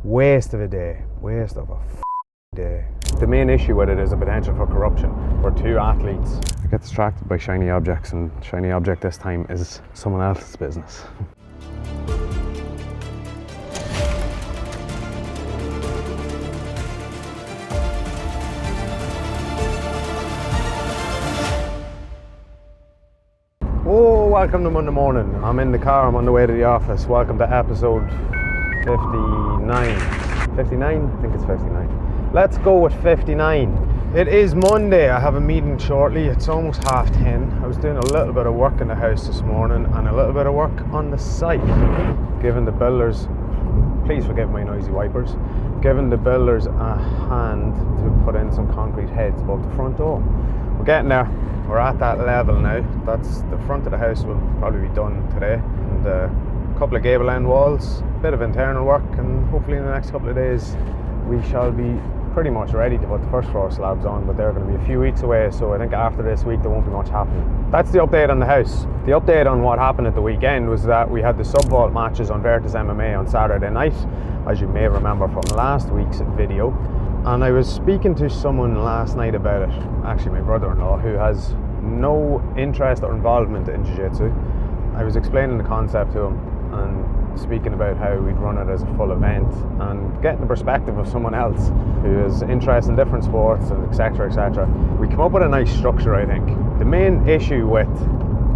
Waste of a day. Waste of a day. The main issue with it is the potential for corruption. We're two athletes. I get distracted by shiny objects, and shiny object this time is someone else's business. Oh, welcome to Monday morning. I'm in the car, I'm on the way to the office. Welcome to episode 59. 59? I think it's 59. Let's go with 59. It is Monday. I have a meeting shortly. It's almost 10:30. I was doing a little bit of work in the house this morning and a little bit of work on the site. Giving the builders, please forgive my noisy wipers, giving the builders a hand to put in some concrete heads above the front door. We're getting there. We're at that level now. That's the front of the house will probably be done today. And a couple of gable end walls, a bit of internal work, and hopefully in the next couple of days we shall be pretty much ready to put the first floor slabs on, but they're going to be a few weeks away, so I think after this week there won't be much happening. That's the update on the house. The update on what happened at the weekend was that we had the sub-vault matches on Virtus MMA on Saturday night, as you may remember from last week's video. And I was speaking to someone last night about it, actually my brother-in-law, who has no interest or involvement in jiu-jitsu. I was explaining the concept to him and speaking about how we'd run it as a full event and getting the perspective of someone else who is interested in different sports and etc, etc. We come up with a nice structure, I think. The main issue with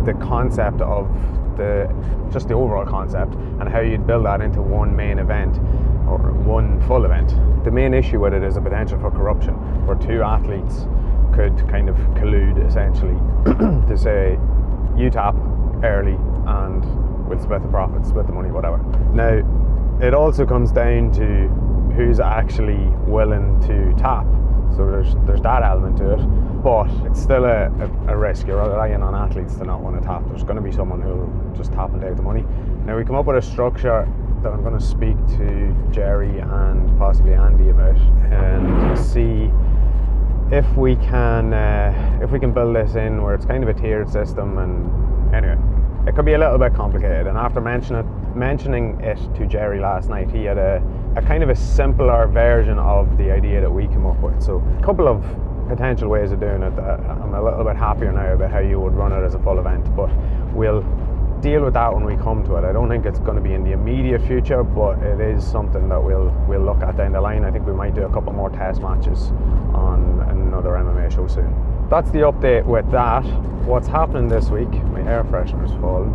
the concept of just the overall concept and how you'd build that into one main event or one full event. The main issue with it is the potential for corruption, where two athletes could kind of collude essentially to say, you tap early and we'll split the profits, split the money, whatever. Now, it also comes down to who's actually willing to tap. So there's that element to it, but it's still a risk. You're relying on athletes to not want to tap. There's going to be someone who'll just tap and take the money. Now, we come up with a structure that I'm going to speak to Jerry and possibly Andy about and see if we can build this in where it's kind of a tiered system. And anyway, it could be a little bit complicated, and after mentioning it to Jerry last night, he had a kind of a simpler version of the idea that we came up with. So a couple of potential ways of doing it. I'm a little bit happier now about how you would run it as a full event, but we'll deal with that when we come to it. I don't think it's going to be in the immediate future, but it is something that we'll look at down the line. I think we might do a couple more test matches on another MMA show soon. That's the update with that. What's happening this week? My air freshener's fallen.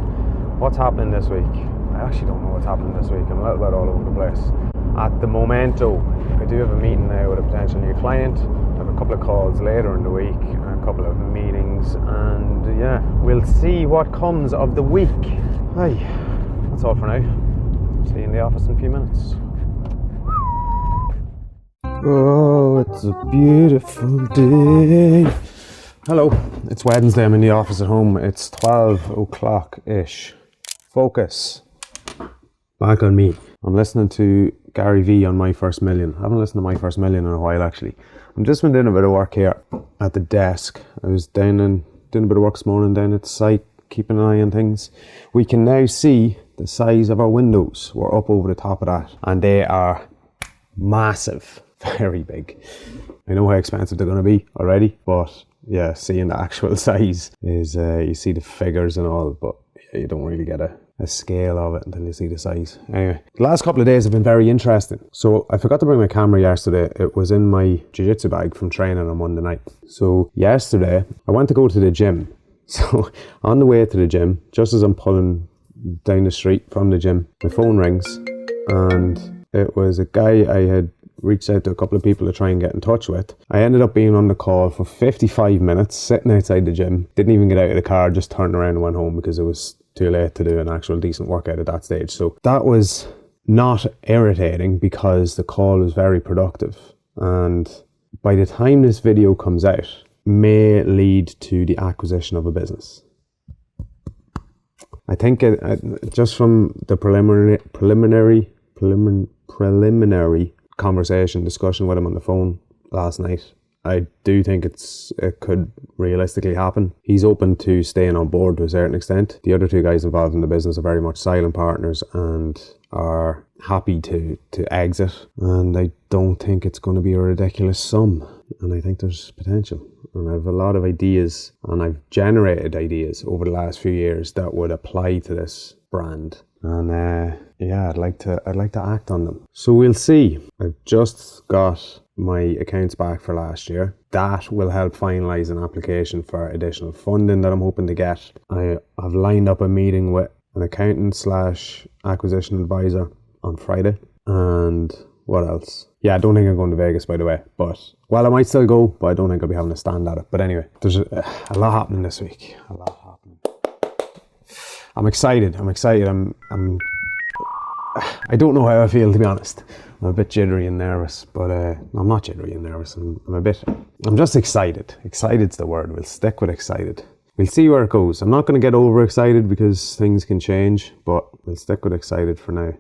What's happening this week? I actually don't know what's happening this week. I'm a little bit all over the place. At the momento, I do have a meeting now with a potential new client. I have a couple of calls later in the week, a couple of meetings, and yeah, we'll see what comes of the week. Hi, that's all for now. See you in the office in a few minutes. Oh, it's a beautiful day. Hello, it's Wednesday. I'm in the office at home. It's 12 o'clock-ish. Focus. Back on me. I'm listening to Gary V on My First Million. I haven't listened to My First Million in a while, actually. I'm just been doing a bit of work here at the desk. I was down and doing a bit of work this morning down at the site, keeping an eye on things. We can now see the size of our windows. We're up over the top of that, and they are massive, very big. I know how expensive they're going to be already, but yeah, seeing the actual size is, you see the figures and all, but yeah, you don't really get a scale of it until you see the size. Anyway, the last couple of days have been very interesting. So I forgot to bring my camera yesterday. It was in my jiu-jitsu bag from training on Monday night. So yesterday I went to go to the gym. So on the way to the gym, just as I'm pulling down the street from the gym, my phone rings, and it was a guy I had reached out to a couple of people to try and get in touch with. I ended up being on the call for 55 minutes, sitting outside the gym. Didn't even get out of the car, just turned around and went home because it was too late to do an actual decent workout at that stage. So that was not irritating because the call was very productive. And by the time this video comes out, may lead to the acquisition of a business. I think just from the preliminary discussion with him on the phone last night, I do think it could realistically happen. He's open to staying on board to a certain extent. The other two guys involved in the business are very much silent partners, and are happy to exit, and I don't think it's going to be a ridiculous sum, and I think there's potential, and I have a lot of ideas, and I've generated ideas over the last few years that would apply to this brand, and I'd like to act on them. So we'll see. I've just got my accounts back for last year. That will help finalize an application for additional funding that I'm hoping to get. I have lined up a meeting with an accountant / acquisition advisor on Friday. And what else? Yeah, I don't think I'm going to Vegas, by the way. But, well, I might still go, but I don't think I'll be having a stand at it. But anyway, there's a lot happening this week. A lot happening. I'm excited. I don't know how I feel, to be honest. I'm a bit jittery and nervous, but I'm not jittery and nervous. I'm just excited. Excited's the word. We'll stick with excited. We'll see where it goes. I'm not going to get overexcited because things can change, but we'll stick with excited for now.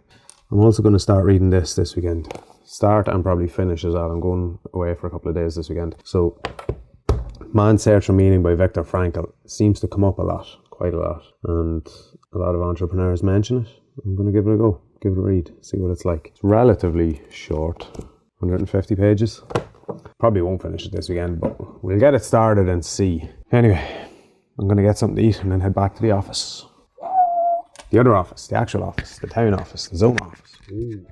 I'm also going to start reading this weekend. Start and probably finish as well. I'm going away for a couple of days this weekend. So, Man's Search for Meaning by Viktor Frankl seems to come up a lot, quite a lot. And a lot of entrepreneurs mention it. I'm going to give it a go. Give it a read, see what it's like. It's relatively short, 150 pages. Probably won't finish it this weekend, but we'll get it started and see. Anyway, I'm going to get something to eat and then head back to the office. The other office, the actual office, the town office, the ZOMA office. Ooh.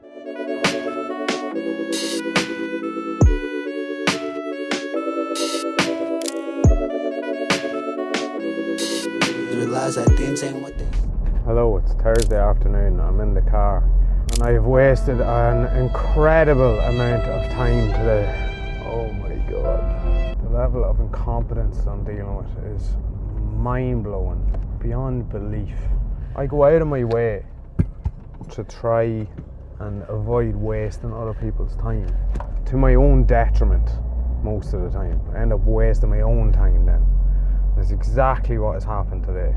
Hello, it's Thursday afternoon. I'm in the car and I've wasted an incredible amount of time today. Oh my god. The level of incompetence I'm dealing with is mind-blowing, beyond belief. I go out of my way to try and avoid wasting other people's time, to my own detriment most of the time. I end up wasting my own time then. That's exactly what has happened today.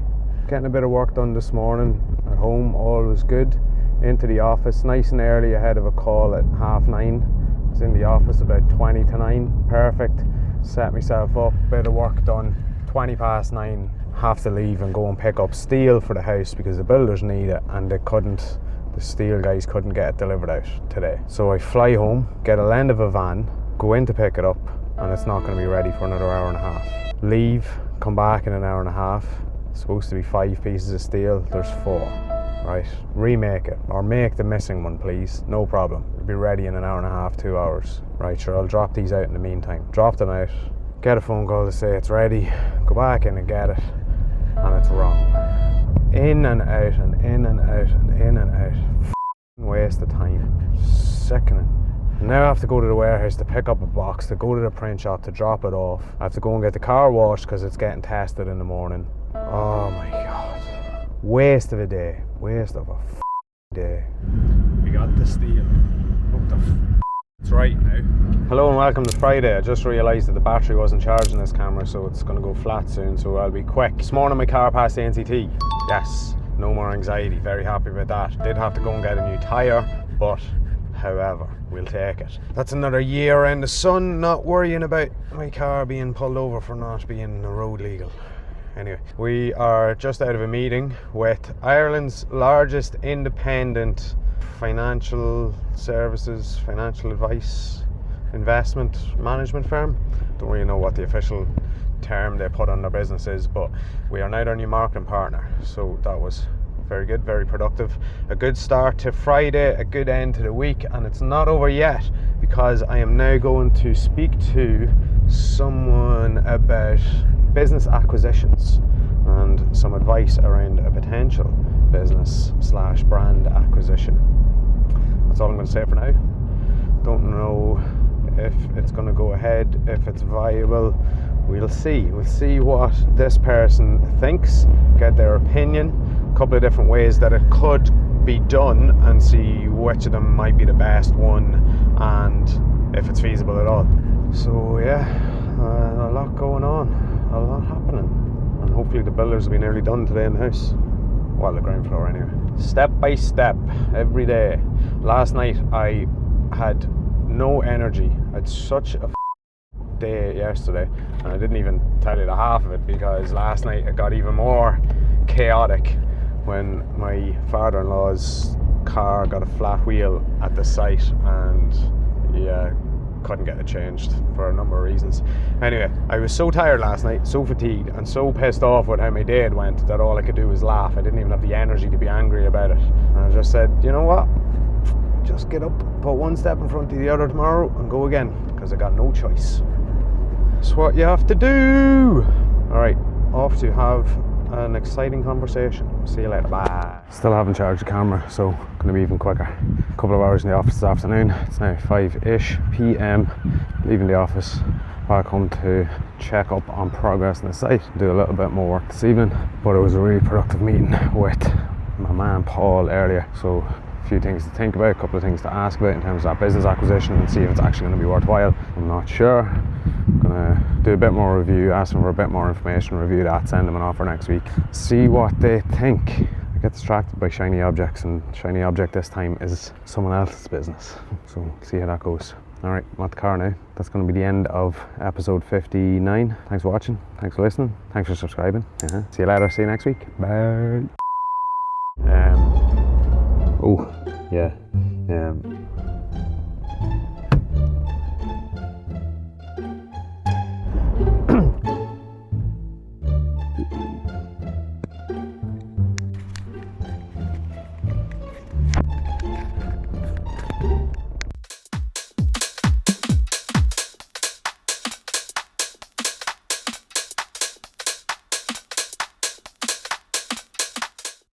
Getting a bit of work done this morning at home, all was good. Into the office nice and early ahead of a call at 9:30. I was in the office about 20 to 9, perfect. Set myself up, bit of work done. 20 past 9, have to leave and go and pick up steel for the house because the builders need it and the steel guys couldn't get it delivered out today. So I fly home, get a lend of a van, go in to pick it up, and it's not going to be ready for another hour and a half. Leave, come back in an hour and a half. Supposed to be 5 pieces of steel, there's 4, right? Remake it, or make the missing one, please, no problem. It'll be ready in an hour and a half, 2 hours. Right, sure, I'll drop these out in the meantime. Drop them out, get a phone call to say it's ready, go back in and get it, and it's wrong. In and out, and in and out, and in and out. Waste of time, sickening. Now I have to go to the warehouse to pick up a box, to go to the print shop to drop it off. I have to go and get the car washed because it's getting tested in the morning. Oh my god. Waste of a day. Waste of a day. We got the steel. What the it's right now. Hello and welcome to Friday. I just realised that the battery wasn't charging this camera, so it's going to go flat soon, so I'll be quick. This morning my car passed the NCT. Yes, no more anxiety. Very happy about that. Did have to go and get a new tyre, but however, we'll take it. That's another year around the sun, not worrying about my car being pulled over for not being road legal. Anyway, we are just out of a meeting with Ireland's largest independent financial services, financial advice, investment management firm. Don't really know what the official term they put on their business is, but we are now their new marketing partner. So that was very good, very productive. A good start to Friday, a good end to the week, and it's not over yet because I am now going to speak to someone about business acquisitions and some advice around a potential business / brand acquisition. That's all I'm going to say for now. Don't know if it's going to go ahead, if it's viable. We'll see. We'll see what this person thinks, get their opinion, a couple of different ways that it could be done, and see which of them might be the best one and if it's feasible at all. So yeah, a lot going on, a lot happening, and hopefully the builders will be nearly done today in the house. Well, the ground floor anyway. Step by step, every day. Last night I had no energy. I had such a day yesterday, and I didn't even tell you the half of it because last night it got even more chaotic when my father-in-law's car got a flat wheel at the site, and yeah, couldn't get it changed for a number of reasons. Anyway, I was so tired last night, so fatigued, and so pissed off with how my day had went that all I could do was laugh. I didn't even have the energy to be angry about it. And I just said, you know what? Just get up, put one step in front of the other tomorrow and go again, because I got no choice. That's what you have to do. All right, off to have an exciting conversation. See you later. Bye. Still haven't charged the camera, so gonna be even quicker. A couple of hours in the office this afternoon. It's now 5-ish p.m. Leaving the office back home to check up on progress on the site, do a little bit more work this evening. But it was a really productive meeting with my man Paul earlier, so a few things to think about, a couple of things to ask about in terms of that business acquisition and see if it's actually going to be worthwhile. I'm not sure. I'm gonna do a bit more review, ask them for a bit more information, review that, send them an offer next week, see what they think. I get distracted by shiny objects, and shiny object this time is someone else's business, so see how that goes. Alright, I'm at the car now. That's going to be the end of episode 59. Thanks for watching, thanks for listening, thanks for subscribing. See you later, see you next week, bye.